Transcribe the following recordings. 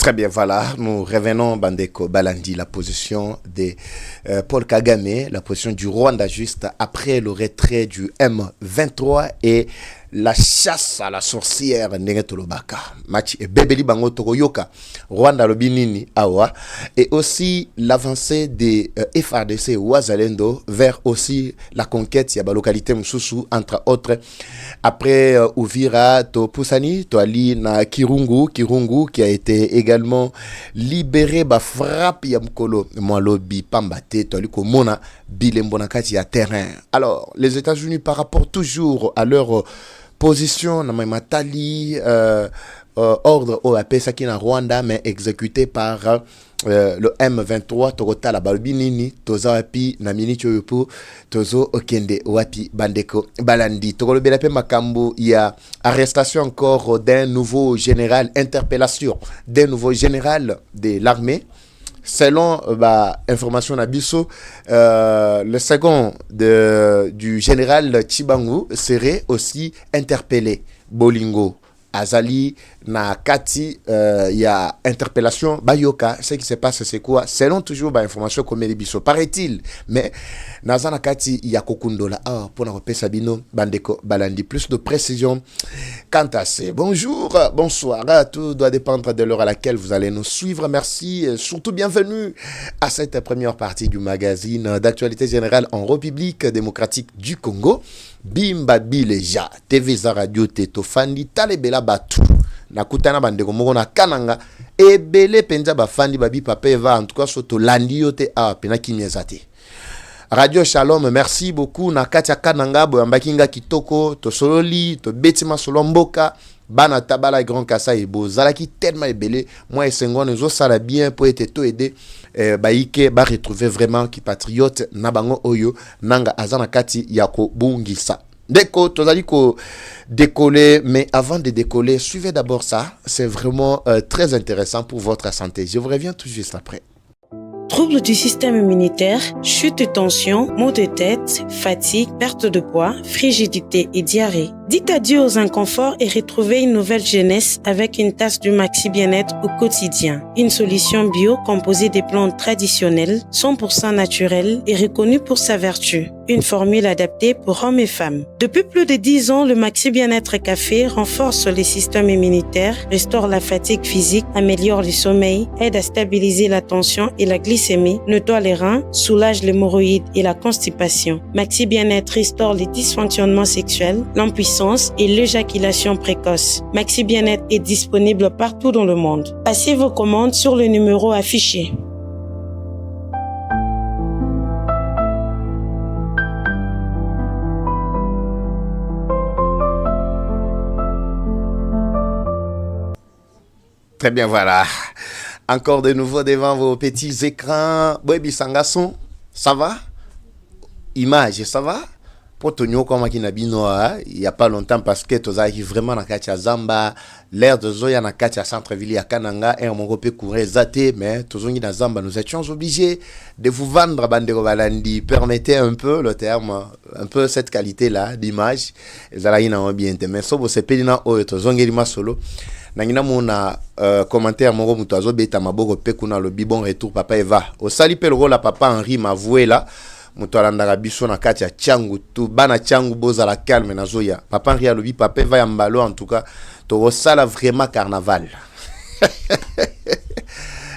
Très bien, voilà, nous revenons, Bandeko Balandi, la position de Paul Kagame, la position du Rwanda juste après le retrait du M23 et la chasse à la sorcière Negetolobaka. Match et Bebeli Bango Togoyoka, Rwanda Lobinini Awa, et aussi l'avancée des FRDC Ouazalendo vers aussi la conquête, il y a la localité Msusu, entre autres, après Uvira, to Pusani, to Ali na Kirungu qui a été également libéré, ba frappe Yamkolo, moi lobi Pambate, to Ali Komona, Bilembonakati à terrain. Alors, les États-Unis par rapport toujours à leur position na Matali ordre OAP Sakina Rwanda mais exécuté par le M23 Togota la Balbinini Toza Wapi Namini Choyopo Tozo Okende Wapi Bandeko Balandi Togolo Belape Makambo. Il y a arrestation encore d'un nouveau général, interpellation d'un nouveau général de l'armée. Selon information Nabiso, le second du général Chibangu serait aussi interpellé. Bolingo, Azali, Nakati, il y a interpellation. Bayoka, ce qui se passe, c'est quoi? Selon toujours information comme Biso, paraît-il. Mais Nazana Kati, il y a Kokundola. Pour la repère Sabino, Bandeko Balandi. Plus de précision quant à ces. Bonjour, bonsoir. Tout doit dépendre de l'heure à laquelle vous allez nous suivre. Merci. Surtout bienvenue à cette première partie du magazine d'actualité générale en République démocratique du Congo. Bimba Bileja, TV za radio Tetofandi, Talebela Batu. Nakutana bandeko moko na kananga ebele penza bafandi babi papa eva en tout cas soto landi yote a pena kimyezate. Radio Shalom, merci beaucoup na katia kananga boyambakinga kitoko to sololi to betima solomboka bana tabala grand kasa et bozala ki tellement ebele moi et sengo nous sala bien pour être to aider baike ba retrouver vraiment qui patriote na bango oyo nanga azana kati yako bungisa. Deko, tozali ko décoller, mais avant de décoller, suivez d'abord ça. C'est vraiment très intéressant pour votre santé. Je vous reviens tout juste après. Troubles du système immunitaire, chute de tension, maux de tête, fatigue, perte de poids, frigidité et diarrhée. Dites adieu aux inconforts et retrouvez une nouvelle jeunesse avec une tasse du Maxi Bien-être au quotidien. Une solution bio composée des plantes traditionnelles, 100% naturelles et reconnue pour sa vertu. Une formule adaptée pour hommes et femmes. Depuis plus de 10 ans, le Maxi Bien-être Café renforce le système immunitaire, restaure la fatigue physique, améliore le sommeil, aide à stabiliser la tension et la glycémie, nettoie les reins, soulage l'hémorroïde et la constipation. Maxi Bien-être restaure les dysfonctionnements sexuels, l'impuissance et l'éjaculation précoce. Maxi Bien-être est disponible partout dans le monde. Passez vos commandes sur le numéro affiché. Très bien, voilà. Encore de nouveau devant vos petits écrans. Baby Sangasson, ça va? Image, ça va? Pour Tonyo comme Kinabino, il n'y a pas longtemps parce que tu as vraiment na katia Zamba, l'air de Zoya na katia centre-ville à Kananga, et on peut courir zaté, mais tous na Zamba, nous étions obligés de vous vendre Bandero Balandi. Permettez un peu le terme, un peu cette qualité-là d'image. Et ça là, bien, mais ça, c'est pédina ou tozongeli solo. Nangina mona commentaire moko muto azo beta maboko pe kuna le bon retour papa Eva. Au sali pe le rôle papa Henri m'avoué là. Muto alandaka biso na kati ya changu tu bana changu boza la calme na zoya. Papa Henri alobi papa Eva ya mbalo en tout cas to sala vraiment carnaval.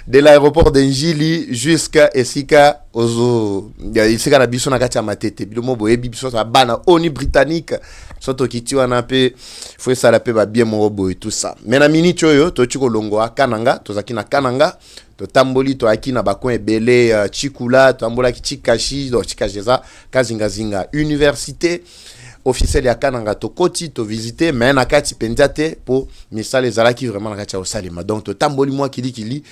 De l'aéroport d'Enjili jusqu'à Esika ozo Esika na biso na kati ya matete bilomo boyebi biso sa bana oni britannique soto kitiwa na pe faut ça la pe ba bien mo boy tout ça mais na mini choyo to chiko longo a Kananga to zaki na Kananga to tamboli to aki na bakon ebele chikula to ambola ki chikashi do chikajeza kazinga zinga université officiel ya Kananga to koti to visiter mais na kati penjate pour misala ezala ki vraiment na kati ya Salima donc to tamboli moi kili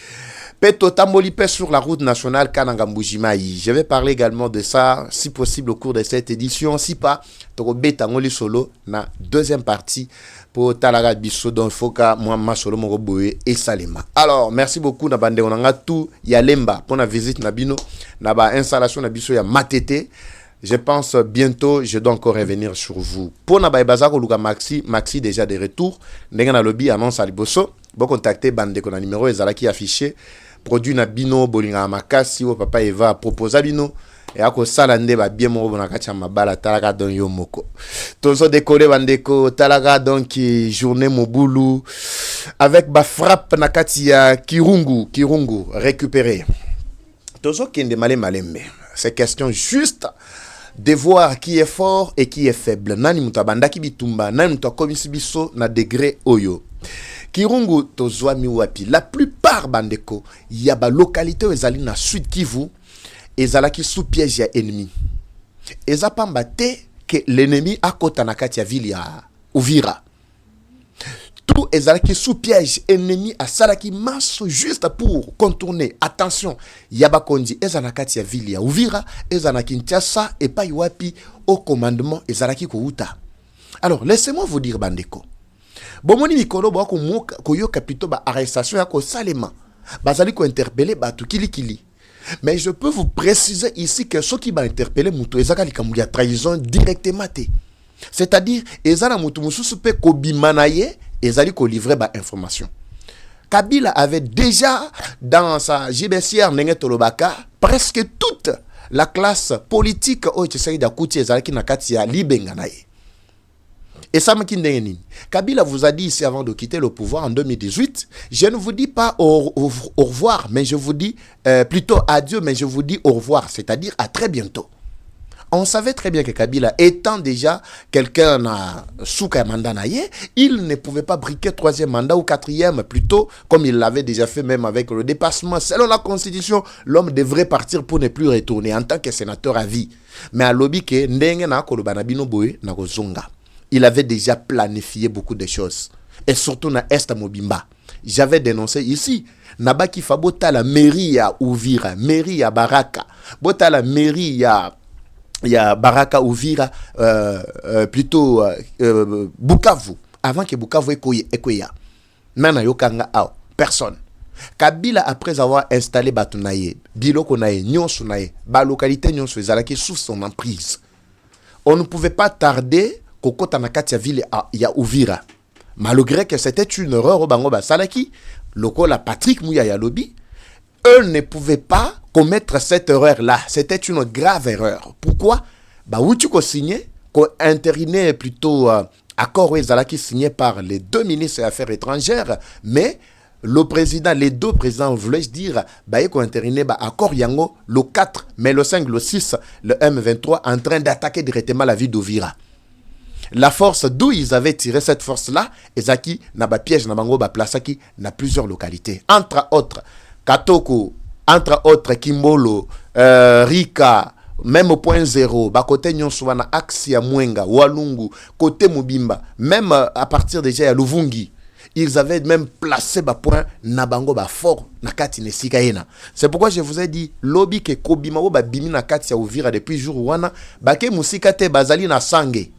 Peto Tamboli Pe sur la route nationale Kananga Mbujimayi. Je vais parler également de ça, si possible, au cours de cette édition. Si pas, Toko Betangoli Solo, na deuxième partie pour Talaga Bisso, donc il faut que moi, ma solo, mon roboé et Salema. Alors, merci beaucoup, Nabande, on a tout, Yalemba, pour la visite, Nabino, Naba installation, Nabiso, ya Matete. Je pense bientôt, je dois encore revenir sur vous. Pour Nabaye Bazako, Luka Maxi déjà de retour. Nengana Lobby annonce à Liboso. Bon contacter bande qu'on a numéro ezalaki affiché produit na bino bolinga makasi o papa Eva proposa bino et ako sala nde ba bien mo bona kacha mabala talaka don yo moko tozo décoller bandeko talaka donc journée mobulu avec ba frappe na kati ya Kirungu récupéré tozo kende malembe c'est question juste de voir qui est fort et qui est faible nani mutabanda ki bitumba nani mutakomisi biso na degré oyo Kirungu tozwa miwapi la plupart bandeko ya ba localité ezali na Sud Kivu ezalaki sous piège ya ennemi ezapamba te que l'ennemi akota na kati ya ville ya Uvira tout ezalaki sous piège ennemi asalaki masse juste pour contourner attention yaba kondi ezana kati ya ville ya Uvira ezana Kinshasa et pa wapi au commandement ezalaki kouta. Alors laissez-moi vous dire bandeko bomoni mikolo ba ko moka ko yo capito ba arrestation ya ko salema bazali ko interpeller batu kilikili. Mais je peux vous préciser ici que ceux qui va interpeller mutu ezaka likambu ya trahison directement te. C'est-à-dire ezana mutu mususu pe ko bimanaye ezali ko livrer ba information. Kabila avait déjà dans sa JBCR ndenge tolobaka presque toute la classe politique o tsaida kuti ezalaki na kati ya libenga naye. Et ça me kindengeni. Kabila vous a dit ici avant de quitter le pouvoir en 2018, je ne vous dis pas au revoir, mais je vous dis plutôt adieu, mais je vous dis au revoir, c'est-à-dire à très bientôt. On savait très bien que Kabila, étant déjà quelqu'un sous mandat naïe, il ne pouvait pas briquer troisième mandat ou quatrième, plutôt comme il l'avait déjà fait même avec le dépassement. Selon la Constitution, l'homme devrait partir pour ne plus retourner en tant que sénateur à vie. Mais à l'objet que ndenge na kolobanabino boy na kozonga. Il avait déjà planifié beaucoup de choses. Et surtout na Est Mobimba. J'avais dénoncé ici. Nabaki fa bota la mairie ya Uvira, mairie ya Baraka. Bota la mairie ya Baraka Uvira, plutôt Bukavu. Avant que Bukavu ekoya. Nana yokanga ao. Personne. Kabila, après avoir installé Batunaye, Biloko naye, Nyonsu naye, ba localité Nyonsu ezalaki sous son emprise. On ne pouvait pas tarder Kokota na kati ya ville ya Uvira. Malgré que c'était une erreur au bango basalaki, loko la Patrick Mouya Yalobi, eux ne pouvaient pas commettre cette erreur-là. C'était une grave erreur. Pourquoi? Bah, où tu ko signé, ko intériné plutôt accord ezalaki signé par les deux ministres des Affaires étrangères, mais le président, les deux présidents, voulais-je dire, bah, ko intériné bah accord yango le 4, mais le 5, le 6, le M23 en train d'attaquer directement la ville d'Uvira. La force d'où ils avaient tiré cette force-là, ezaki na ba piège na bango ba plasaki na plusieurs localités. Entre autres, Katoko, entre autres Kimbolo, Rika, même au point zéro, ba côté nyonso wana Axia Mwenga, Walungu, côté Mobimba, même à partir déjà ya Luvungi. Ils avaient même placé ba point na bango ba fort na kati ne sikaena. C'est pourquoi je vous ai dit lobby ke kobima ba bimi na kati ya Uvira depuis jour wana, ba ke musika te bazali na sange.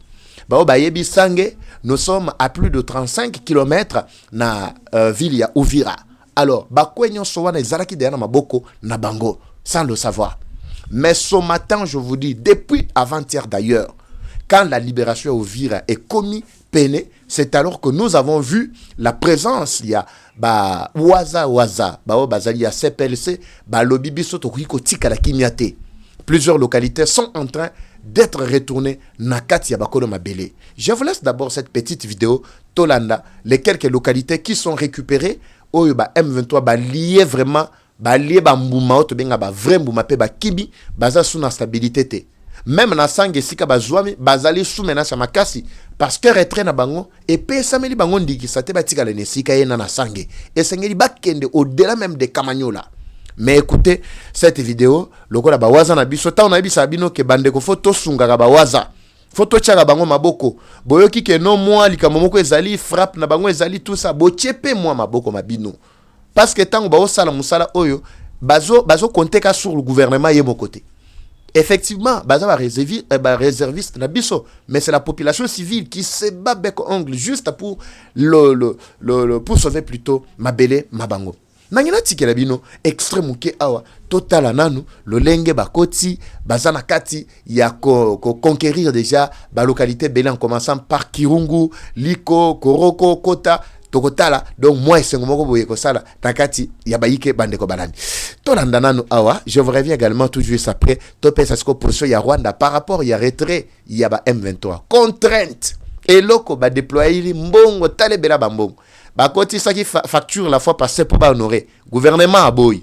Nous sommes à plus de 35 km na ville ya Uvira. Alors, bakwenyo sowana ezalaki derrière maboko na bango sans le savoir. Mais ce matin, je vous dis, depuis avant-hier d'ailleurs, quand la libération à Uvira est commis, peiné, c'est alors que nous avons vu la présence, il y a waza, bazali ya CPLC, lobi biso tokuiko tika la kimiate. Plusieurs localités sont en train d'être retournées Nakati Yabakolo Mabele. Je vous laisse d'abord cette petite vidéo Tolanda, les quelques localités qui sont récupérées au M23 lié vraiment lié mbouma auto benga vrai mbouma pe kibi baza sous na stabilité te. Même na sangue sika bazwami bazali sous menace makasi parce que retrait na bango et pe sameli bango ndiki sa te batika le sika yena na sangue et sengeli bakende au-delà même de Kamanyola. Mais écoutez cette vidéo, lokola bawaza na biso ta on a bisa bino ke bandeko photo sunga ka bawaza. Photo tchaka bango maboko. Boyoki ke no moi likamomoko ezali frappe na bango ezali tout ça bochepe moi maboko mabino. Parce que tant ba osala musala oyo bazo compter ka sur le gouvernement yé mon côté. Effectivement, baza ba réserviste na biso, mais c'est la population civile qui se bat bec ongle juste pour pour sauver plutôt Mabele Mabango. Nangina tikela bino extrême ke awa total nanu le lenge bakoti bazana kati ya conquérir déjà ba localité belé en commençant par Kirungu, Liko, Koroko, Kota, tokotala donc moi esengo moko boye ko sala takati ya bayike bandeko balandi to landana no awa. Je vous reviens également tout juste après to pesa siko position ya Rwanda par rapport ya retrait ya ba M23 contrainte et loko ba déployer mbongo talebela bambongo ba koti saki facture la fois passée pour ba honorer gouvernement boy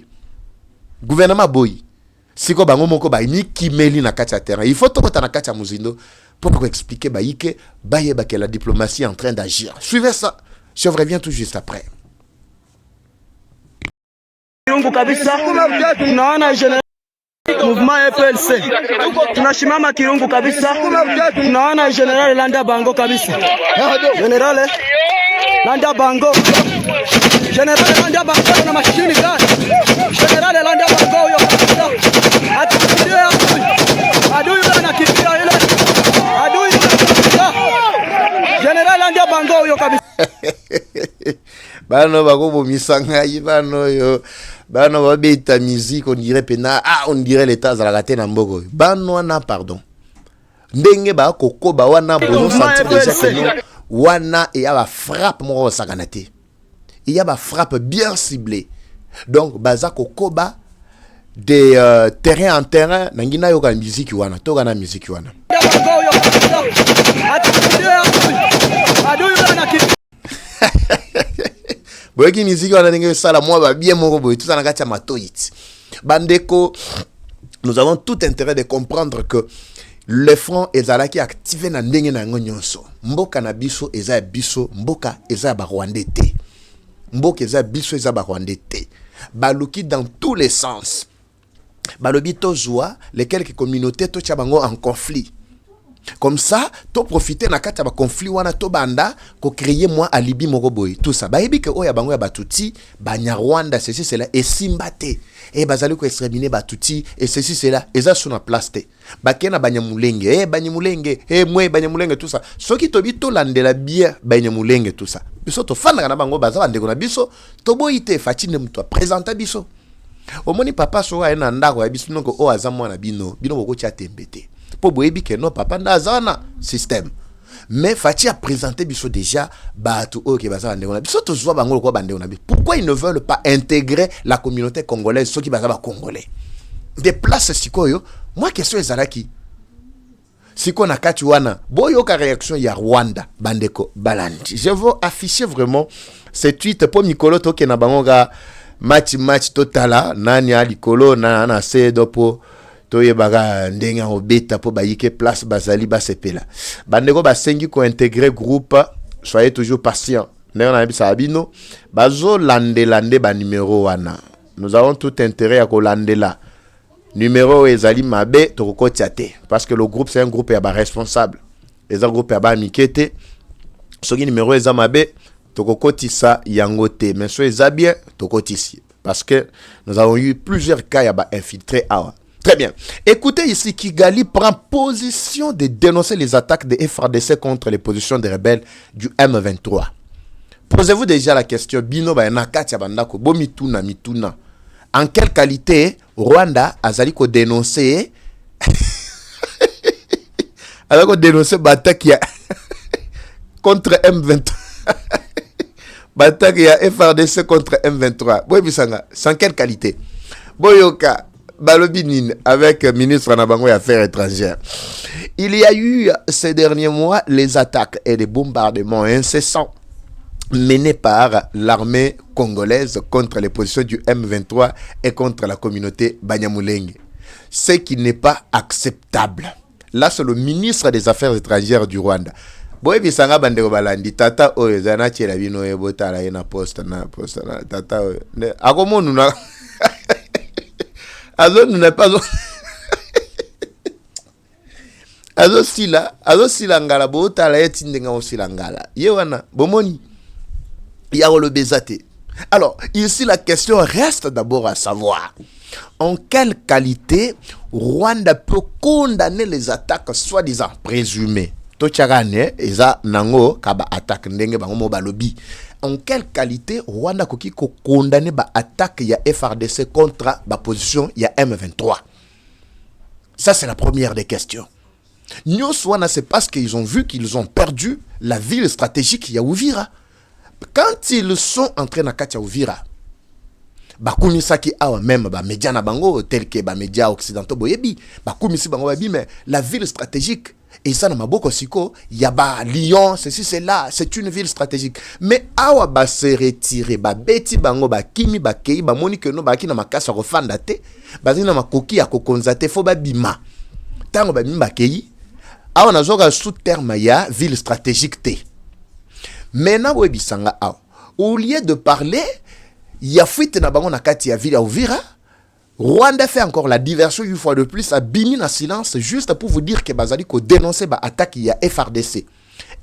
siko bango moko ba ni kimeli na kati ya terrain. Il faut to kota na kati ya muzindo pour expliquer baïke bayeba que la diplomatie est en train d'agir. Suivez ça, je vous reviens tout juste après. Mouvement FLC tunashimama Kirungu kabisa, tunaona General Landa Bango kabisa, General Landa Bango, General Landa Bango na mashini gani, General Landa Bango huyo kabisa, atukimbia adui bana kimbia ile adui kabisa, General Landa Bango huyo kabisa. Bano bako misanga bano yo bano babeta musique on dirait pena on dirait l'état za la raté na mboko bano wana pardon ndenge ba kokoba wana bozo sentir déjà que wana et ya ba frappe mo sakanate il y a ba frappe bien ciblée donc baza kokoba de terrain en terrain nangina yo ka musique wana to kana musique wana boyeki musique wana ndenge sala moi ba bien moko boy tout ça na kati ya matoit bandeko. Nous avons tout intérêt de comprendre que le front ezalaki activé na ndenge na nyonso mboka na biso eza biso mboka eza ba Rwandais te mboka eza biso eza ba Rwandais te baluki dans tous les sens balobi tozwa les quelques communautés to chabango en conflit. Comme ça, to profiter na kati ba conflit wana to banda ko créer moi alibi moko boy tout ça. Ba yebi ke oya bango ya batuti ba Nyarwanda ceci cela et simbate et bazali ko exterminer batuti et ceci cela eza sur na place te. Ba kena Banyamulenge Banyamulenge mwe Banyamulenge tout ça. Soki to bi to landela bien Banyamulenge tout ça. Biso to fanda na bango baza bandeko na biso to boyite fatine mutwa présenter biso. Omoni papa so wa ena ndako ya biso noko o azamwa na bino boko tia tembete. Pour boyebi que non papa ndazana système mais fati a présenté biso déjà batu o ke baza ndeko na biso to zwa bango ko bandeko na biso. Pourquoi ils ne veulent pas intégrer la communauté congolaise ceux qui baza ba congolais des places sikoyo moi question ezalaki siko na kati wana boyo ka réaction ya Rwanda bandeko balandi. Je veux afficher vraiment ce tweet pour Mikolo to ke na bango ga match totala nani a likolo na sedo po toye baga ndenga obeta po bayike place bazali basepela bandeko basengi ko intégrer groupe. Soyez toujours patient ndenge na bisa abino bazo lande ba numéro wana. Nous avons tout intérêt à ko landela numéro ezali mabe to ko tiate parce que le groupe c'est un groupe ya ba responsable les groupe ya ba mikete soki numéro eza mabe to ko kotisa yango te mais so eza bien to kotisi parce que nous avons eu plusieurs cas ya ba infiltré awa. Très bien. Écoutez ici, Kigali prend position de dénoncer les attaques des FARDC contre les positions des rebelles du M23. Posez-vous déjà la question, Bino Bayanakati Abandako, Bomituna Mituna. En quelle qualité Rwanda a ko dénoncé alors dénoncer bataille contre M23. Bataille FARDC contre M23. Boy Bisanga, sans quelle qualité? Boyoka Balobinine avec ministre Nabango et Affaires étrangères. Il y a eu ces derniers mois les attaques et les bombardements incessants menés par l'armée congolaise contre les positions du M23 et contre la communauté Banyamulenge. Ce qui n'est pas acceptable. Là, c'est le ministre des Affaires étrangères du Rwanda. Boy bisanga bandeko balandi tata oyo zana chela bino yebota la ina poste na tata oyo. Akomo nuna Azo n'est pas Azo sila ngala bota la yeti ndenga osila ngala. Yewana bomoni ya le bezate. Alors, ici la question reste d'abord à savoir en quelle qualité Rwanda peut condamner les attaques soi-disant présumées. Tochagane eza nango kaba attaque ndenge bango balobi. En quelle qualité Rwanda koki ko condamner ba attaque ya FARDC contre ba position ya M23? Ça c'est la première des questions. Nyoswana c'est parce qu'ils ont vu qu'ils ont perdu la ville stratégique ya Uvira. quand ils sont entrés na kati ya Uvira, bakumisaki awa même ba média na bango tel que ba média occidentaux boyebi, bakumisi bango babi mais la ville stratégique et ça na maboko siko ya ba Lyon, ceci c'est là, c'est une ville stratégique. Mais awa ba se retirer ba beti bango ba kimi ba kei ba moni que no ba ki na makasa refanda te, ba zina makoki ya kokonza te fo ba bima. Tango ba bima kei awa na zoga sous terme ya ville stratégique te. Maintenant webisanga awa au lieu de parler ya fuite na bango na kati ya ville ya Uvira, Rwanda fait encore la diversion une fois de plus à bimi na silence juste pour vous dire que bazali ko dénoncer ba attaque ya FRDC.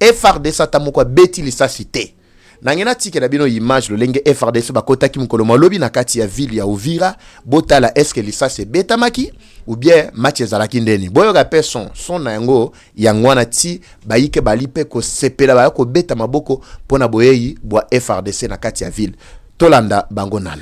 FRDC atamoko beti lisa cité. Nangena tike na bino image le lenge FRDC ba kota ki mukolo malobi na kati ya ville ya Uvira, botala est-ce que lisa c'est betamaki ou bien match ezalaki ndeni. Boyo ga person son na yango yangwana ti bayike balipe ko sepela ba ko beta maboko pona boyeyi bwa FRDC na kati ya ville. Tolanda bango nan.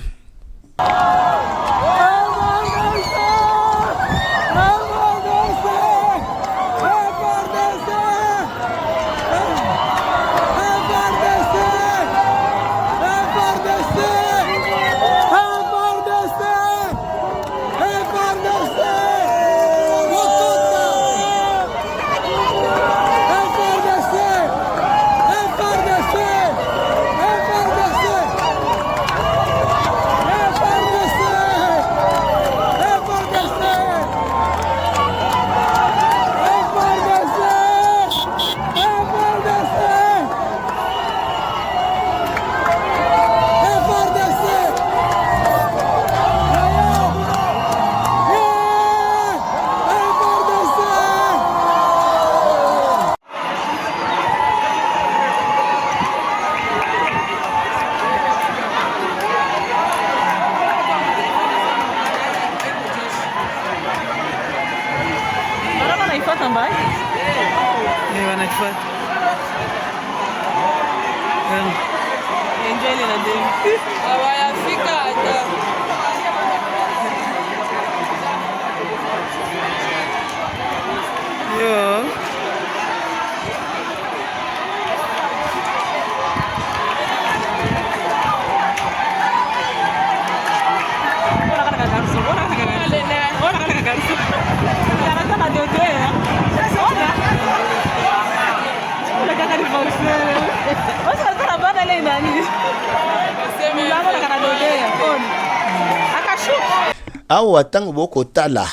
Awa tango boko tala,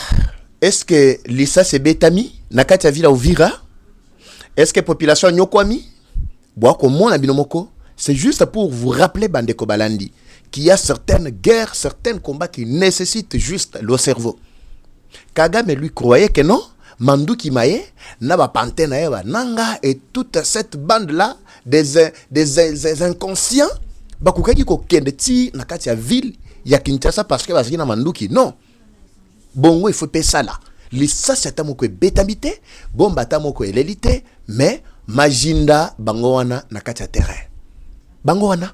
est-ce que lisa c'est betami na kati ya ville Uvira? Est-ce que population nyokwami? Boako mona binomoko, c'est juste pour vous rappeler Bandeko Balandi qu'il y a certaines guerres, certains combats qui nécessitent juste le cerveau. Kagame lui croyait que non, Mandu Kimaye, Naba Pantena Eva Nanga et toute cette bande-là des inconscients, bakukaki ko kendeti na kati ya ville ya Kinshasa parce que bazaki na Manduki. Non. Bongo il faut payer ça là. Lisa c'est moko betamité, bomba tamoko elelité, mais majinda bangowana na kati ya terrain. Bangowana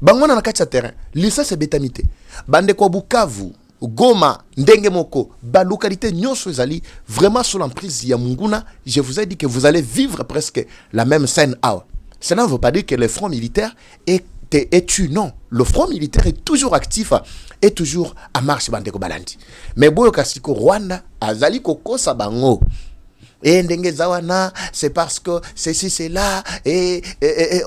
na kati ya terrain. Lisa c'est betamité. Bande ko Bukavu, Goma, ndenge moko, ba localité nyonso ezali vraiment sous l'emprise ya Munguna, je vous ai dit que vous allez vivre presque la même scène awa. Cela ne veut pas dire que le front militaire est tu non, le front militaire est toujours actif et toujours à marche Bandeko Balandi. Mais boyo kasiko Rwanda azali kokosa bango. Et ndenge zawana, c'est parce que ceci c'est là et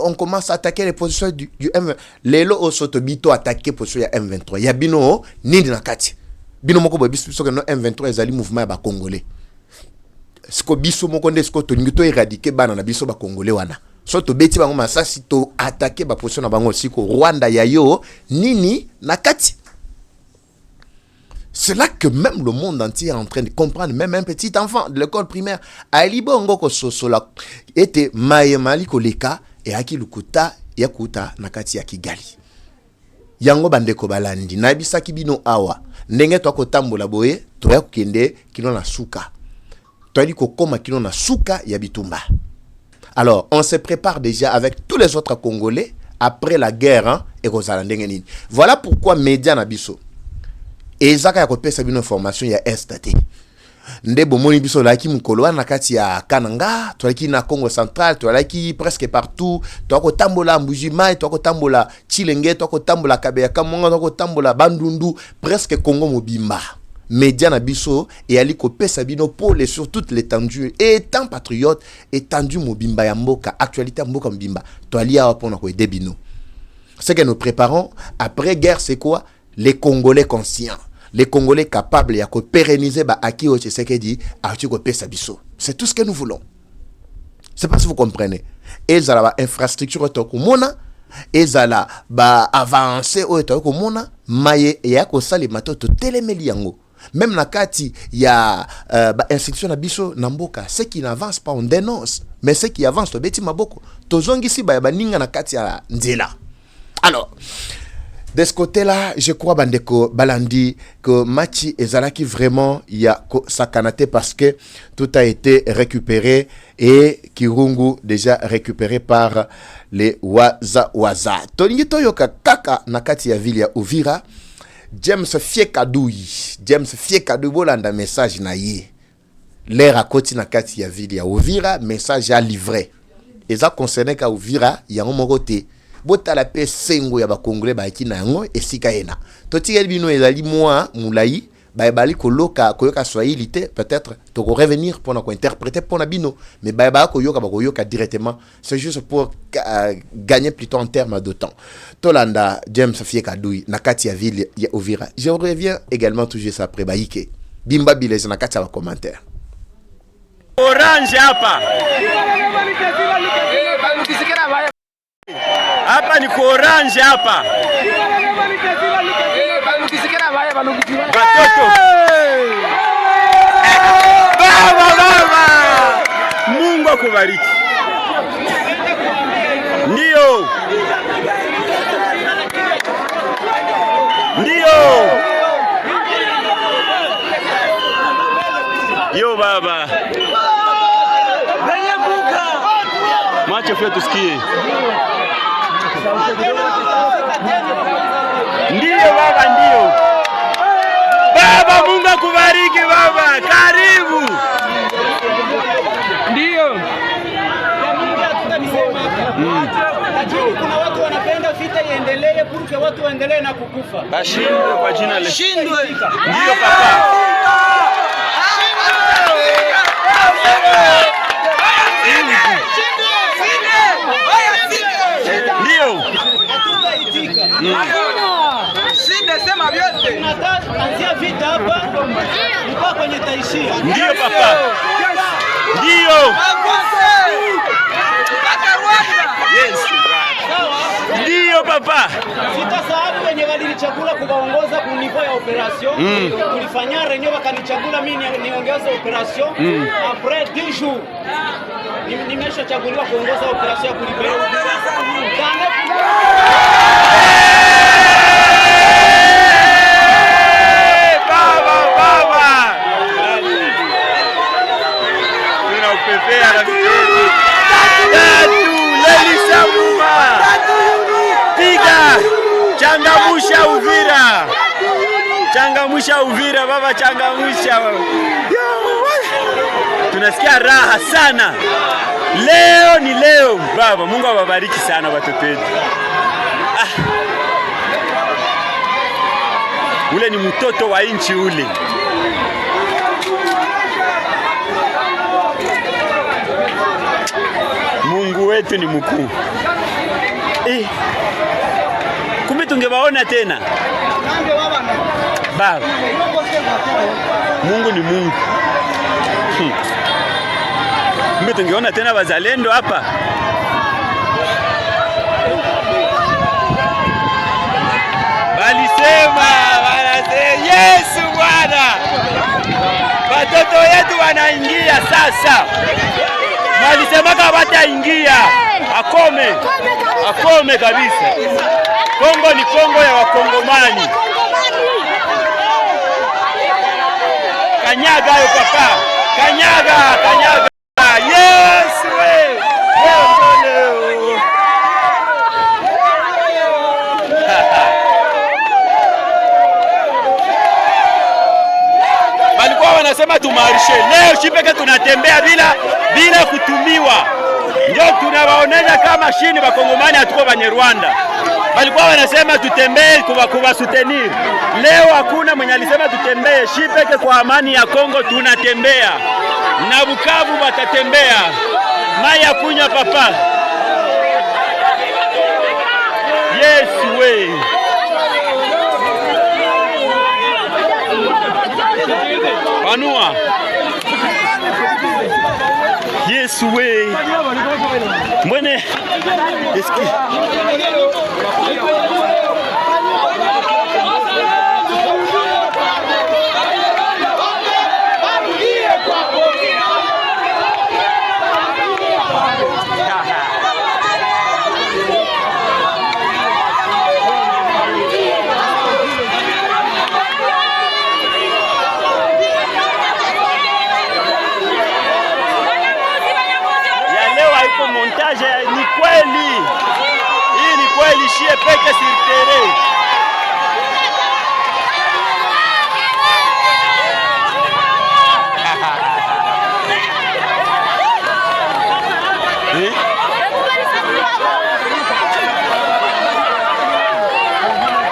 on commence à attaquer les positions du M23. Lelo osoto bito attaquer position ya M23. Ya bino nindi na kati. Bino moko bo biso que no M23 ezali mouvement ba congolais. Sko biso moko ndesko to ngito éradiquer bana na biso ba congolais wana. Soto beti bango masasi to attaquer ba position na bango siko Rwanda yayo nini nakati. C'est là que même le monde entier est en train de comprendre, même un petit enfant de l'école primaire alibo ngoko sosola était mayemali koleka et akilukuta yakuta nakati ya Kigali. Yango Bandeko Balandi na bisaki bino awa ndenge to kotambola boye to ya kende kino na suka. To ali kokoma kino na suka ya bitumba. Alors, on se prépare déjà avec tous les autres Congolais après la guerre et Rosalandengeni. Voilà pourquoi média na biso. Et Zaka ya kopesa bino information ya STT. ndebo moni biso laki mukolo na kati ya Kananga, toalaki na Congo Central, toalaki presque partout, toako tambola Mbujimai, toako tambola Chilenge, toako tambola Kabeya Kamonga, toako tambola Bandundu, presque Congo mobimba. Média na biso et ali ko pesa bino pour les sur toute l'étendue et étant patriote étendu mobimba ya mboka actualité mboka mobimba to ali a pour na ko aider bino. Ce que nous préparons après guerre c'est quoi? Les Congolais conscients, les Congolais capables ya ko pérenniser ba aki o Tshisekedi a ko pesa biso. C'est tout ce que nous voulons. C'est pas si vous comprenez. Et ça la infrastructure to ko mona et ça la ba avancer o to ko mona maye ya ko sali matoto telemeli yango. Même na kati ya institution na biso na mboka, ceux qui n'avancent pas on dénonce, mais ceux qui avancent to beti maboko tozongi si ba ninga na kati ya nzela. Alors de ce côté-là, je crois bandeko balandi que Machi ezalaki vraiment ya sakanate parce que tout a été récupéré et Kirungu déjà récupéré par les Waza. Tolingi toyoka kaka na kati ya ville ya Uvira. James Fiekadouyi bolanda message na ye. L'air à côté na kati ya ville ya Uvira, message à livrer. Et ça concerne ka Uvira, ya ngomokote. Bota la pe sengo ya ba Congolais ba ki na yango esika ena. Toti bino ezali moi mulai, ba bali koloka koyoka Swahili te, peut-être to revenir pour na ko interpréter pour na bino, mais ba koyoka directement, c'est juste pour gagner plutôt en termes de temps. Tolanda James Fiekadouyi na kati ya ville ya Uvira. Je reviens également toujours ça après baike. Bimba Bilez na kati ya commentaire. Orange hapa. Hapa ni orange hapa. Watoto. Baba. Mungu akubariki. Ndio. Yo baba. Macho fia tusikie. Ndio baba, ndio. Baba, Mungu akubariki baba. Karibu. Ndio. Kuna watu wanapenda vita iendelee porque watu waendelee na kukufa. Bashindwe kwa jina la Shindwe. Ndio papa. Ndio. Shinde sema vyote. Anzia vita hapa. Mpaka kwenye taishia. Ndio papa. Ndio. Yes. Ndio papa. Sitasahau wenye walinichagula kuwaongoza kunipo ya operation. Tulifanya renyo wakanichagula mimi niongeze operation. Après 2 jours. Nimeshachaguliwa kuongoza operation ya kulibera. Baba. Tunapepea na vitendo. Piga! Changamusha Uvira baba, changamusha. Tunasikia raha sana. Leo ni leo baba. Mungu awabariki sana watoto wetu. Ule ni mtoto wa inchi ule. Mungu wetu ni mkuu. Kumbe tungewaona tena. Baba. Mungu ni Mungu. Kumbe tungeona tena wazalendo hapa. Walisema Yesu Bwana. Watoto wetu wanaingia sasa. Walisema kama wataingia. Akome kabisa. Kongo ni Kongo ya Wakongomani. Kanyaga yo papa. Kanyaga. Yes we. Leo. Walikuwa wanasema tumarshe. Leo shipeke tunatembea bila kutumiwa. Ndio tunawaonesha kama shini bakongomani hatuko Banyarwanda. Walikuwa wanasema tutembee kuwa soutenir. Leo hakuna mwenye alisema tutembee. Shipeke kwa amani ya Kongo tunatembea. Na Bukavu watatembea. Mai ya kunywa papa. Yes way. Panua. Yes way. Mwene. Eski. Montage ni kweli. Hii ni kweli shie peke sirtere.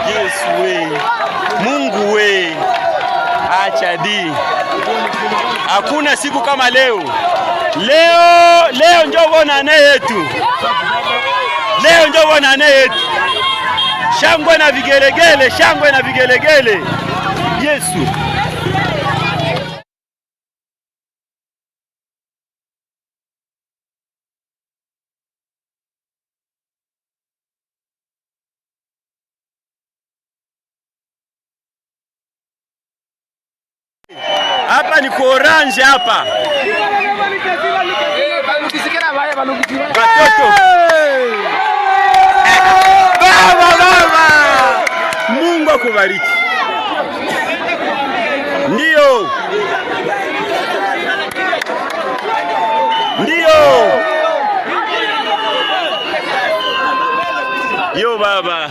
Yes we. Mungu we. Acha di. Hakuna siku kama leo. Leo ndio bonane yetu. Leo ndio bonane yetu. Shangwe na vigelegele, shangwe na vigelegele. Yesu. Hapa ni kwa orange hapa. Watoto. Baba. Mungu akubariki. Ndio. Yo baba.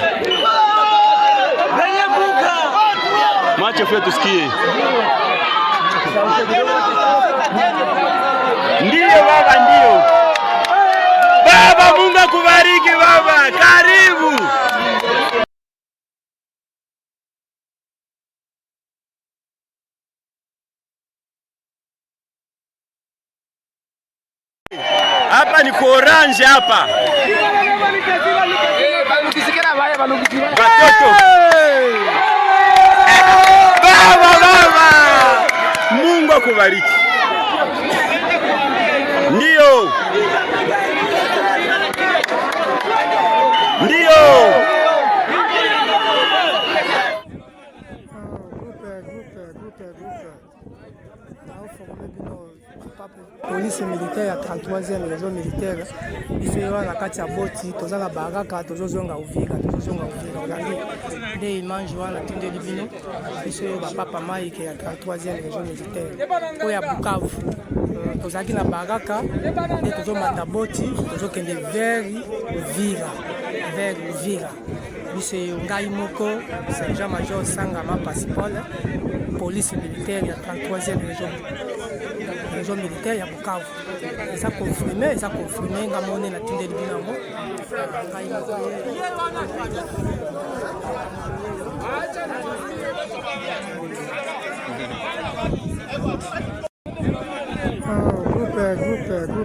Macho fia tusikie. Ndio baba, ndio. Baba, Mungu akubariki baba. Karibu. Hapa ni kwa orange hapa. Watoto. Baba. Mungu akubariki. Ndio. Police militaire ya 33e région militaire iso na kati ya boti tozala baraka tozozonga Uvira olangi nde image wana tindeli bino iso bapapa mai ke ya 33e région militaire oyo ya Bukavu tozalaki na baraka nde tozomata boti tozokende vers Uvira biso ngai moko sergent major Sangama Pasipol police militaire ya 33e région militaire ya Bukavu. Eza confirmé nga mone na tindeli binango.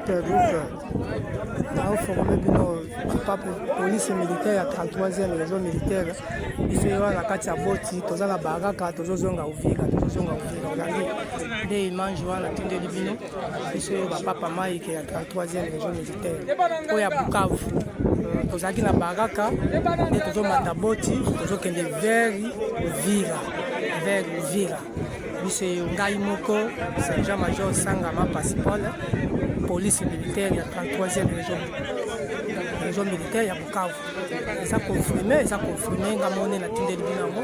Groupe. Na formé bino police militaire ya 33e région militaire. Iso na kati ya boti tozala baraka tozozonga Uvira olangi nde image wana tindeli bino iso bapapa mai ke ya 33e région militaire oyo ya Bukavu tozalaki na baraka nde tozomata boti tozokende vers Uvira biso ngai moko sergent major Sangama Pasipol police militaire ya 33e région militaire ya Bukavu. Eza confirmé nga mone na tindeli binango.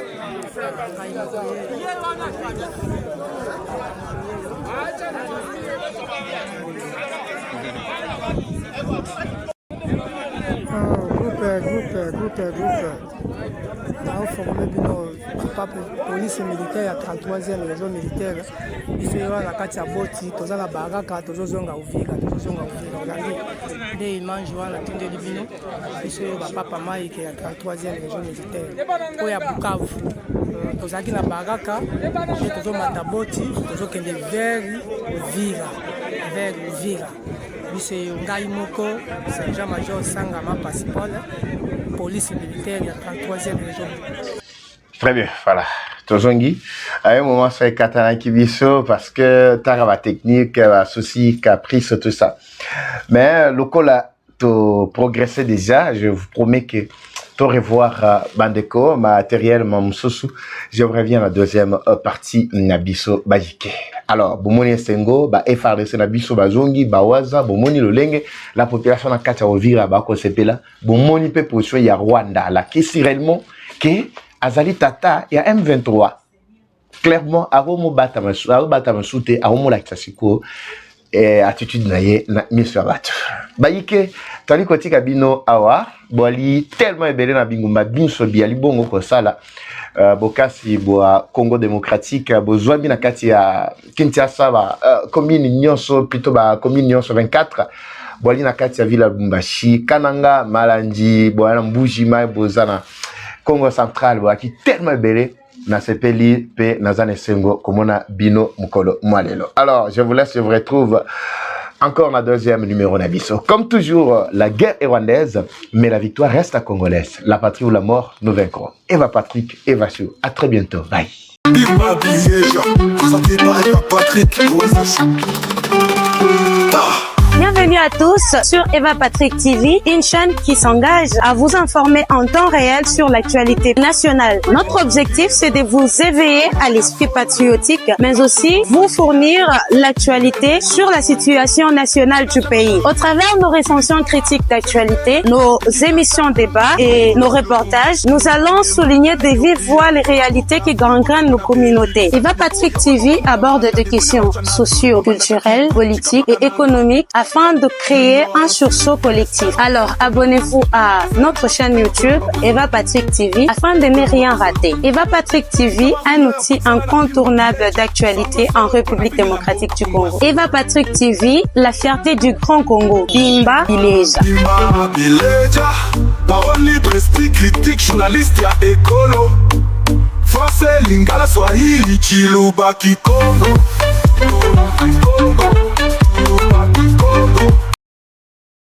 Groupe. Na naoforme bino papa police militaire ya 33e région militaire biso yewa na kati ya boti toza na baraka tozozonga uvira olangi nde image wana tindeli bino biso yo bapapa maike ya 33e région militaire oyo ya bukavu tozalaki na baraka nde tozomata boti tozokende vers uvira biso ngai moko sergent major Sangama Passipol police militaire ya 33e région. Très bien, voilà. Tozongi, à un moment, c'est Katana Kibiso parce que t'as la technique, la souci, caprice, tout ça. Mais le col a progressé déjà. Je vous promets que tu revoir Bandeko, matériel, Mamsousou. Je reviens à la deuxième partie, Nabiso Bajike. Alors, Bomoni Sengo, FRDC Nabiso Bazongi, Bawaza, Bomoni Lolenge, la population na Katia Ovira, Bako Sepela, Bomoni pe position ya Rwanda. La question réellement que Azali Tata ya M23. Clairement, Aromo Batamasute, Aromo Laktasiko, attitude naye na Monsieur Abatu. Bayike, tali koti kabino awa, boali tellement ebele na bingumba binso biali bongo ko sala. Bokasi boa Congo démocratique besoin bina kati ya Kinshasa ba commune nyonso plutôt ba commune nyonso 24 boali na kati ya Villa Lubumbashi Kananga Malandi boana Mbujima bozana Congo central boaki tellement belé na sepeli pe nazane sengo komona bino mukolo mwalelo. Alors je vous laisse, je vous retrouve encore la deuxième numéro Nabiso. Comme toujours, la guerre est rwandaise, mais la victoire reste à congolaise. La patrie ou la mort, nous vaincrons. Eva Patrick, Eva Chou. À très bientôt. Bye. Bienvenue à tous sur Eva Patrick TV, une chaîne qui s'engage à vous informer en temps réel sur l'actualité nationale. Notre objectif, c'est de vous éveiller à l'esprit patriotique, mais aussi vous fournir l'actualité sur la situation nationale du pays. Au travers de nos recensions critiques d'actualité, nos émissions débats et nos reportages, nous allons souligner de vive voix les réalités qui gangrènent nos communautés. Eva Patrick TV aborde des questions socio-culturelles, politiques et économiques afin de créer un sursaut collectif. Alors, abonnez-vous à notre chaîne YouTube Eva Patrick TV afin de ne rien rater. Eva Patrick TV, un outil incontournable d'actualité en République démocratique du Congo. Eva Patrick TV, la fierté du Grand Congo. Bimba Bileja. Bimba Bileja, parole libre, esprit critique, journaliste ya écolo. Français, Lingala, Swahili, Chiluba, Kikongo.